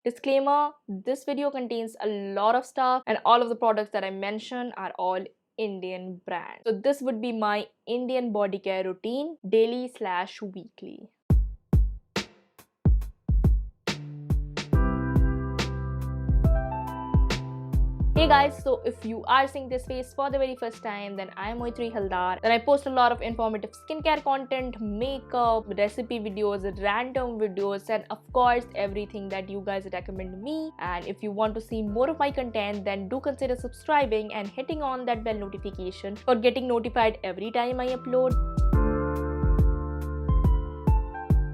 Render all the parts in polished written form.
Disclaimer, this video contains a lot of stuff and all of the products that I mentioned are all Indian brands. So this would be my Indian body care routine, daily/weekly. Hey guys, so if you are seeing this face for the very first time, then I am Maitrayee Halder. Then I post a lot of informative skincare content, makeup, recipe videos, random videos, and of course everything that you guys recommend me. And if you want to see more of my content, then do consider subscribing and hitting on that bell notification for getting notified every time I upload.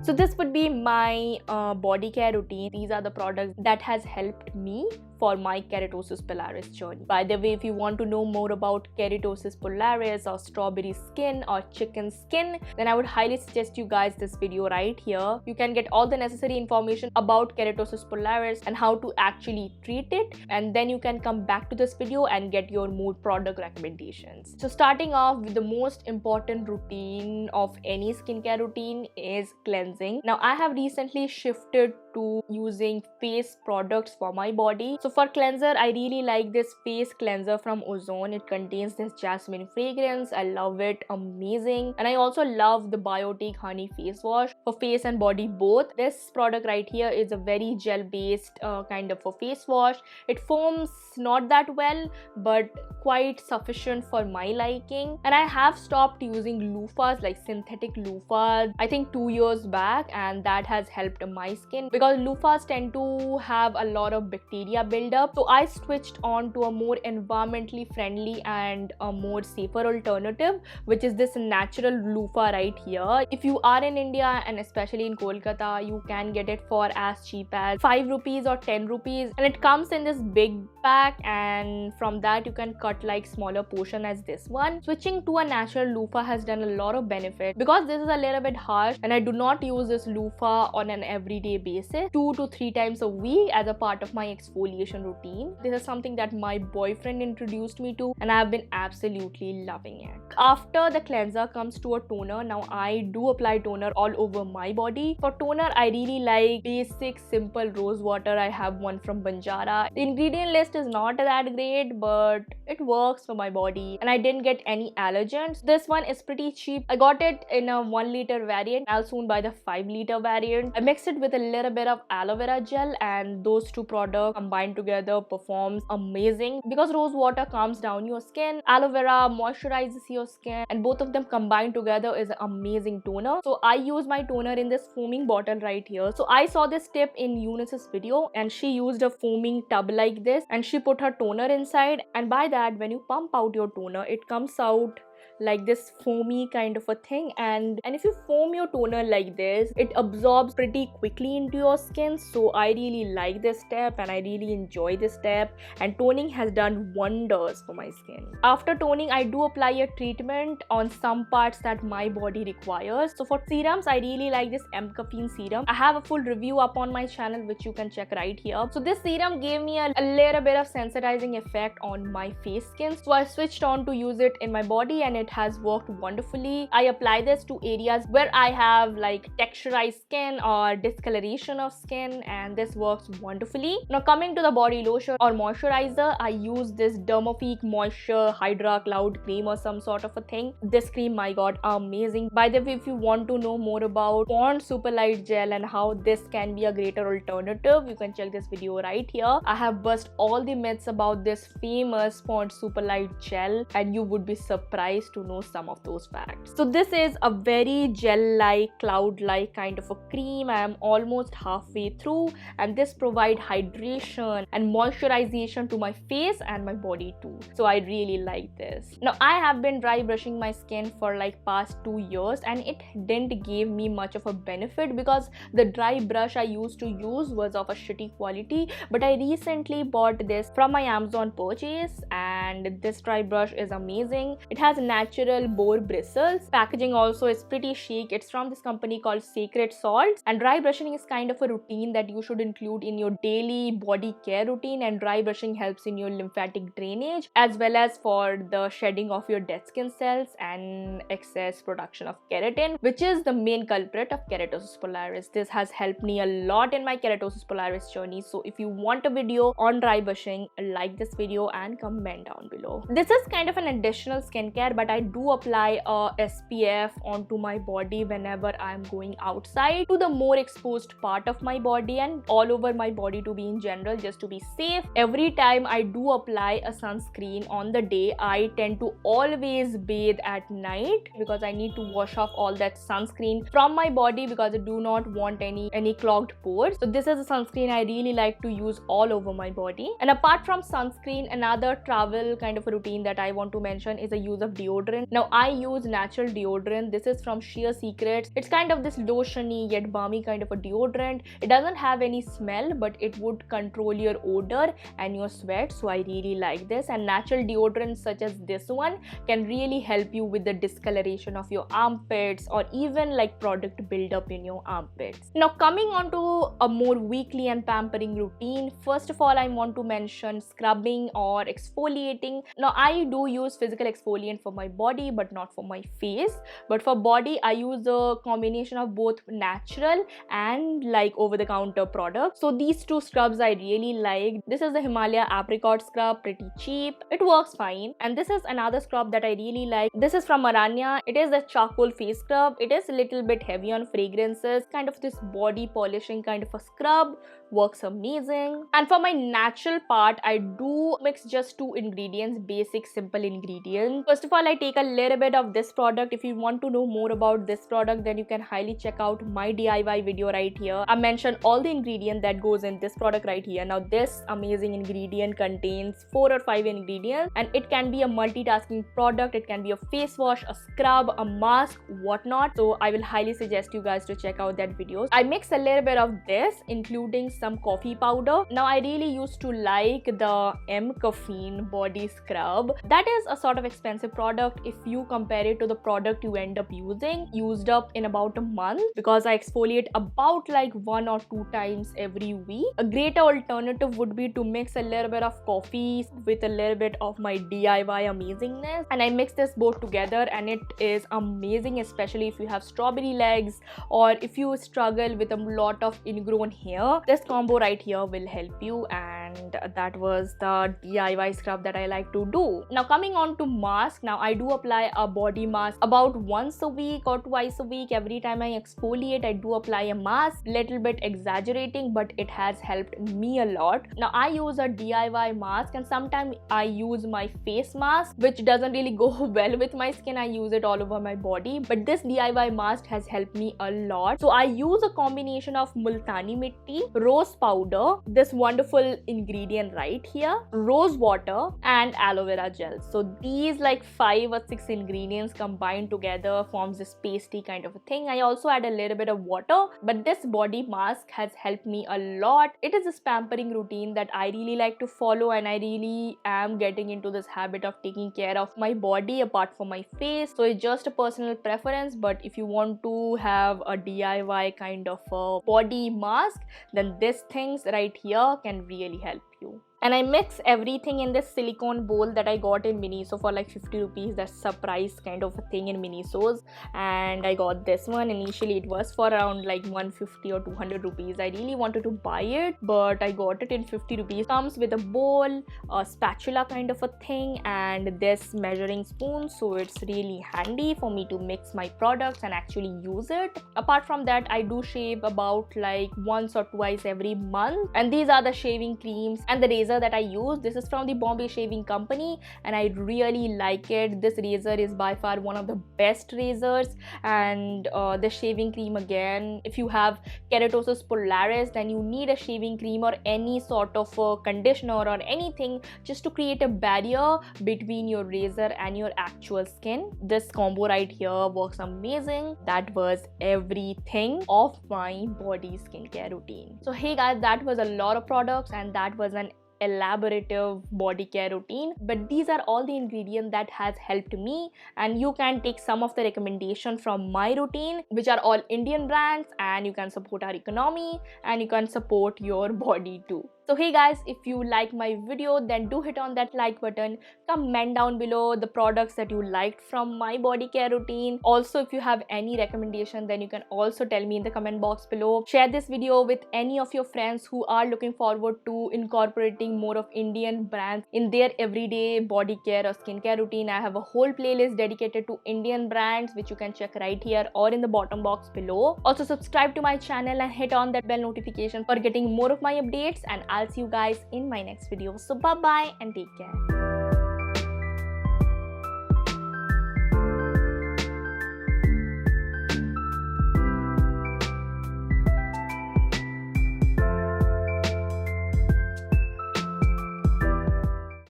So this would be my body care routine. These are the products that has helped me for my Keratosis Pilaris journey. By the way, if you want to know more about Keratosis Pilaris or strawberry skin or chicken skin, then I would highly suggest you guys this video right here. You can get all the necessary information about Keratosis Pilaris and how to actually treat it, and then you can come back to this video and get your more product recommendations. So starting off with the most important routine of any skincare routine is cleansing. Now I have recently shifted to using face products for my body. So for cleanser, I really like this face cleanser from Ozone. It contains this jasmine fragrance. I love it, amazing. And I also love the Biotic honey face wash for face and body both. This product right here is a very gel based kind of a face wash. It foams not that well, but quite sufficient for my liking. And I have stopped using loofahs, like synthetic loofahs, I think 2 years back, and that has helped my skin because loofahs tend to have a lot of bacteria buildup. So I switched on to a more environmentally friendly and a more safer alternative, which is this natural loofah right here. If you are in India and especially in Kolkata, you can get it for as cheap as 5 rupees or 10 rupees, and it comes in this big pack, and from that you can cut like smaller portion as this one. Switching to a natural loofah has done a lot of benefit because this is a little bit harsh, and I do not use this loofah on an everyday basis, 2 to 3 times a week as a part of my exfoliation routine. This is something that my boyfriend introduced me to, and I've been absolutely loving it. After the cleanser comes to a toner. Now I do apply toner all over my body. For toner, I really like basic simple rose water. I have one from Banjara. The ingredient list is not that great, but it works for my body, and I didn't get any allergens. This one is pretty cheap. I got it in a 1 liter variant. I'll soon buy the 5 liter variant. I mixed it with a little bit of aloe vera gel, and those two products combined together performs amazing because rose water calms down your skin, aloe vera moisturizes your skin, and both of them combined together is an amazing toner. So I use my toner in this foaming bottle right here. So I saw this tip in Eunice's video, and she used a foaming tub like this, and she put her toner inside, and by that, when you pump out your toner, it comes out like this foamy kind of a thing, and if you foam your toner like this, it absorbs pretty quickly into your skin. So I really like this step and I really enjoy this step, and toning has done wonders for my skin. After toning, I do apply a treatment on some parts that my body requires. So for serums, I really like this caffeine serum. I have a full review up on my channel which you can check right here. So this serum gave me a little bit of sensitizing effect on my face skin, so I switched on to use it in my body, and it has worked wonderfully. I apply this to areas where I have like texturized skin or discoloration of skin, and this works wonderfully. Now coming to the body lotion or moisturizer, I use this Dermafique Moisture Hydra Cloud Cream or some sort of a thing. This cream, my god, amazing. By the way, if you want to know more about Pond Super Light Gel and how this can be a greater alternative, you can check this video right here. I have bust all the myths about this famous Pond Super Light Gel, and you would be surprised to know some of those facts. So this is a very gel-like, cloud-like kind of a cream. I am almost halfway through, and this provides hydration and moisturization to my face and my body too. So I really like this. Now I have been dry brushing my skin for like past 2 years, and it didn't give me much of a benefit because the dry brush I used to use was of a shitty quality. But I recently bought this from my Amazon purchase, and this dry brush is amazing. It has natural natural boar bristles. Packaging also is pretty chic. It's from this company called Sacred Salts. And dry brushing is kind of a routine that you should include in your daily body care routine, and dry brushing helps in your lymphatic drainage as well as for the shedding of your dead skin cells and excess production of keratin, which is the main culprit of keratosis pilaris. This has helped me a lot in my keratosis pilaris journey. So if you want a video on dry brushing, like this video and comment down below. This is kind of an additional skincare, but I do apply a SPF onto my body whenever I'm going outside to the more exposed part of my body and all over my body to be in general, just to be safe. Every time I do apply a sunscreen on the day, I tend to always bathe at night because I need to wash off all that sunscreen from my body because I do not want any clogged pores. So this is a sunscreen I really like to use all over my body. And apart from sunscreen, another travel kind of a routine that I want to mention is the use of deodorant. Now I use natural deodorant. This is from Sheer Secrets. It's kind of this lotiony yet balmy kind of a deodorant. It doesn't have any smell, but it would control your odor and your sweat, so I really like this. And natural deodorants such as this one can really help you with the discoloration of your armpits or even like product buildup in your armpits. Now coming on to a more weekly and pampering routine, first of all I want to mention scrubbing or exfoliating. Now I do use physical exfoliant for my body but not for my face, but for body I use a combination of both natural and like over-the-counter products. So these two scrubs I really like. This is the Himalaya apricot scrub, pretty cheap, it works fine. And this is another scrub that I really like. This is from Aranya. It is the charcoal face scrub. It is a little bit heavy on fragrances, kind of this body polishing kind of a scrub, works amazing. And for my natural part, I do mix just two ingredients, basic simple ingredients. First of all, I take a little bit of this product. If you want to know more about this product, then you can highly check out my DIY video right here. I mentioned all the ingredients that goes in this product right here. Now this amazing ingredient contains 4 or 5 ingredients and it can be a multitasking product. It can be a face wash, a scrub, a mask, whatnot. So I will highly suggest you guys to check out that video. I mix a little bit of this, including some coffee powder. Now I really used to like the M Caffeine body scrub. That is a sort of expensive product if you compare it to the product you end up used up in about a month, because I exfoliate about like 1 or 2 times every week. A greater alternative would be to mix a little bit of coffee with a little bit of my DIY amazingness, and I mix this both together and it is amazing, especially if you have strawberry legs or if you struggle with a lot of ingrown hair. This combo right here will help you, and that was the DIY scrub that I like to do. Now coming on to mask, now I do apply a body mask about once a week or twice a week. Every time I exfoliate, I do apply a mask, little bit exaggerating, but it has helped me a lot. Now I use a DIY mask and sometimes I use my face mask, which doesn't really go well with my skin. I use it all over my body, but this DIY mask has helped me a lot. So I use a combination of multani mitti, rose powder, this wonderful ingredient right here, rose water and aloe vera gel. So these like 5 or 6 ingredients combined together forms this pasty kind of a thing. I also add a little bit of water, but this body mask has helped me a lot. It is this pampering routine that I really like to follow, and I really am getting into this habit of taking care of my body apart from my face. So it's just a personal preference, but if you want to have a DIY kind of a body mask, then these things right here can really help you. And I mix everything in this silicone bowl that I got in Miniso for like 50 rupees. That's surprise kind of a thing in Miniso's, and I got this one. Initially it was for around like 150 or 200 rupees. I really wanted to buy it, but I got it in 50 rupees. Comes with a bowl, a spatula kind of a thing, and this measuring spoon, so it's really handy for me to mix my products and actually use it. Apart from that, I do shave about like once or twice every month, and these are the shaving creams and the razor that I use. This is from the Bombay Shaving Company and I really like it. This razor is by far one of the best razors, and the shaving cream, again, if you have keratosis pilaris, then you need a shaving cream or any sort of conditioner or anything just to create a barrier between your razor and your actual skin. This combo right here works amazing. That was everything of my body skincare routine. So hey guys, that was a lot of products and that was an elaborative body care routine, but these are all the ingredients that has helped me, and you can take some of the recommendation from my routine, which are all Indian brands, and you can support our economy and you can support your body too. So hey guys, if you like my video, then do hit on that like button. Comment down below the products that you liked from my body care routine. Also, if you have any recommendation, then you can also tell me in the comment box below. Share this video with any of your friends who are looking forward to incorporating more of Indian brands in their everyday body care or skincare routine. I have a whole playlist dedicated to Indian brands, which you can check right here or in the bottom box below. Also, subscribe to my channel and hit on that bell notification for getting more of my updates, and I'll see you guys in my next video. So bye bye and take care.